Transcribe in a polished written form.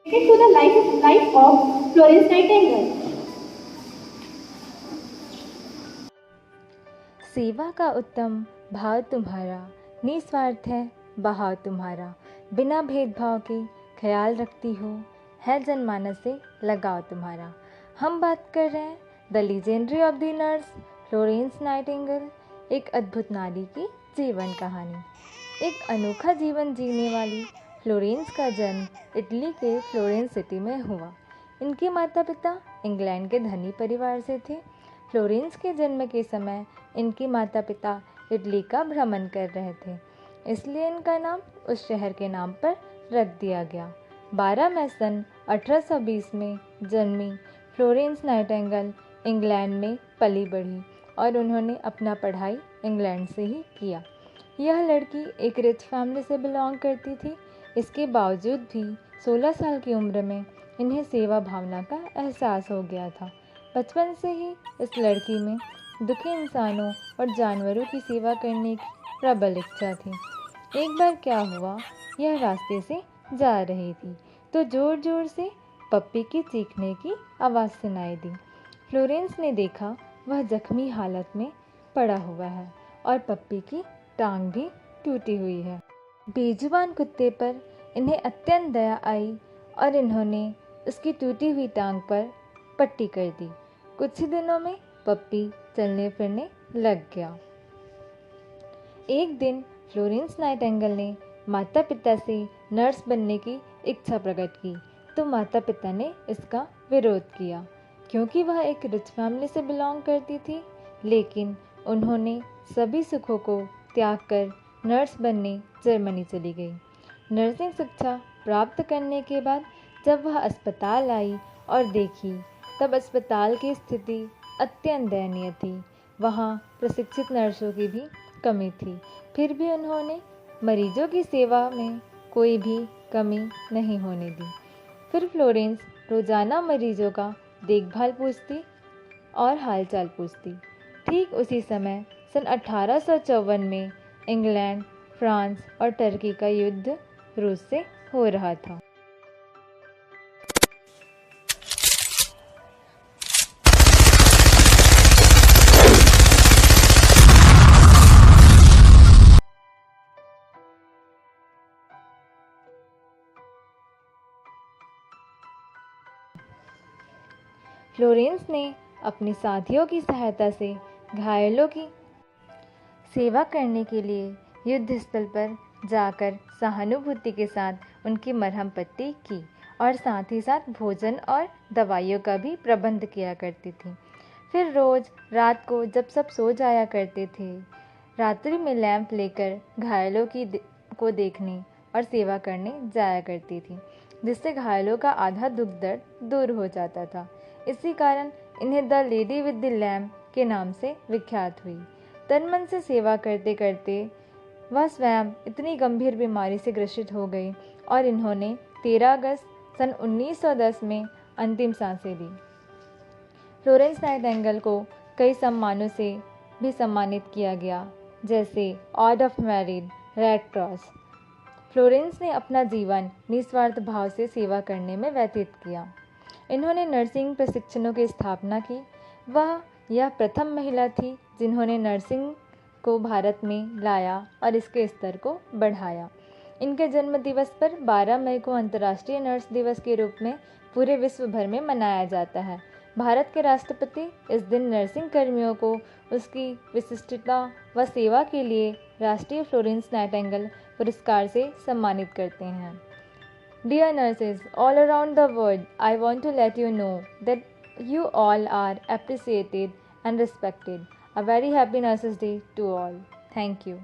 To the life of Florence Nightingale. सेवा का उत्तम भाव तुम्हारा, निस्वार्थ है बहाव तुम्हारा, बिना भेदभाव के ख्याल रखती हो, है जनमानस से लगाव तुम्हारा। हम बात कर रहे हैं the legendary of the nurse Florence Nightingale, एक अद्भुत नारी की जीवन कहानी। एक अनोखा जीवन जीने वाली फ्लोरेंस का जन्म इटली के फ्लोरेंस सिटी में हुआ। इनके माता पिता इंग्लैंड के धनी परिवार से थे। फ्लोरेंस के जन्म के समय इनके माता पिता इटली का भ्रमण कर रहे थे, इसलिए इनका नाम उस शहर के नाम पर रख दिया गया। 12 मई सन 1820 में जन्मी फ्लोरेंस नाइटिंगेल इंग्लैंड में पली बढ़ी और उन्होंने अपना पढ़ाई इंग्लैंड से ही किया। यह लड़की एक रिच फैमिली से बिलोंग करती थी। इसके बावजूद भी 16 साल की उम्र में इन्हें सेवा भावना का एहसास हो गया था। बचपन से ही इस लड़की में दुखी इंसानों और जानवरों की सेवा करने की प्रबल इच्छा थी। एक बार क्या हुआ, यह रास्ते से जा रही थी तो जोर जोर से पप्पी की चीखने की आवाज़ सुनाई दी। फ्लोरेंस ने देखा वह जख्मी हालत में पड़ा हुआ है और पप्पी की टांग भी टूटी हुई है। बेजुबान कुत्ते पर इन्हें अत्यंत दया आई और इन्होंने उसकी टूटी हुई टांग पर पट्टी कर दी। कुछ ही दिनों में पप्पी चलने फिरने लग गया। एक दिन फ्लोरेंस नाइटिंगेल ने माता पिता से नर्स बनने की इच्छा प्रकट की तो माता पिता ने इसका विरोध किया, क्योंकि वह एक रिच फैमिली से बिलोंग करती थी। लेकिन उन्होंने सभी सुखों को त्याग कर नर्स बनने जर्मनी चली गई। नर्सिंग शिक्षा प्राप्त करने के बाद जब वह अस्पताल आई और देखी, तब अस्पताल की स्थिति अत्यंत दयनीय थी। वहाँ प्रशिक्षित नर्सों की भी कमी थी। फिर भी उन्होंने मरीजों की सेवा में कोई भी कमी नहीं होने दी। फिर फ्लोरेंस रोज़ाना मरीजों का देखभाल पूछती और हालचाल पूछती। ठीक उसी समय सन 1854 में इंग्लैंड, फ्रांस और टर्की का युद्ध रूस से हो रहा था। फ्लोरेंस ने अपने साथियों की सहायता से घायलों की सेवा करने के लिए युद्ध स्थल पर जाकर सहानुभूति के साथ उनकी मरहम पट्टी की और साथ ही साथ भोजन और दवाइयों का भी प्रबंध किया करती थी। फिर रोज़ रात को जब सब सो जाया करते थे, रात्रि में लैंप लेकर घायलों को देखने और सेवा करने जाया करती थी, जिससे घायलों का आधा दुख दर्द दूर हो जाता था। इसी कारण इन्हें the lady with the lamp के नाम से विख्यात हुई। तन मन से सेवा करते करते वह स्वयं इतनी गंभीर बीमारी से ग्रसित हो गई और इन्होंने 13 अगस्त सन 1910 में अंतिम सांसें ली। फ्लोरेंस नाइटिंगेल को कई सम्मानों से भी सम्मानित किया गया, जैसे order of merit, red cross. Florence ने अपना जीवन निस्वार्थ भाव से सेवा करने में व्यतीत किया। इन्होंने नर्सिंग प्रशिक्षणों की स्थापना की। वह यह प्रथम महिला थी जिन्होंने नर्सिंग को भारत में लाया और इसके स्तर को बढ़ाया। इनके जन्म दिवस पर 12 मई को अंतर्राष्ट्रीय नर्स दिवस के रूप में पूरे विश्व भर में मनाया जाता है। भारत के राष्ट्रपति इस दिन नर्सिंग कर्मियों को उसकी विशिष्टता व सेवा के लिए राष्ट्रीय फ्लोरेंस नाइटिंगेल पुरस्कार से सम्मानित करते हैं। Dear nurses all around the world, I want to let you know that you all are appreciated and respected. A very happy Nurses Day to all. Thank you.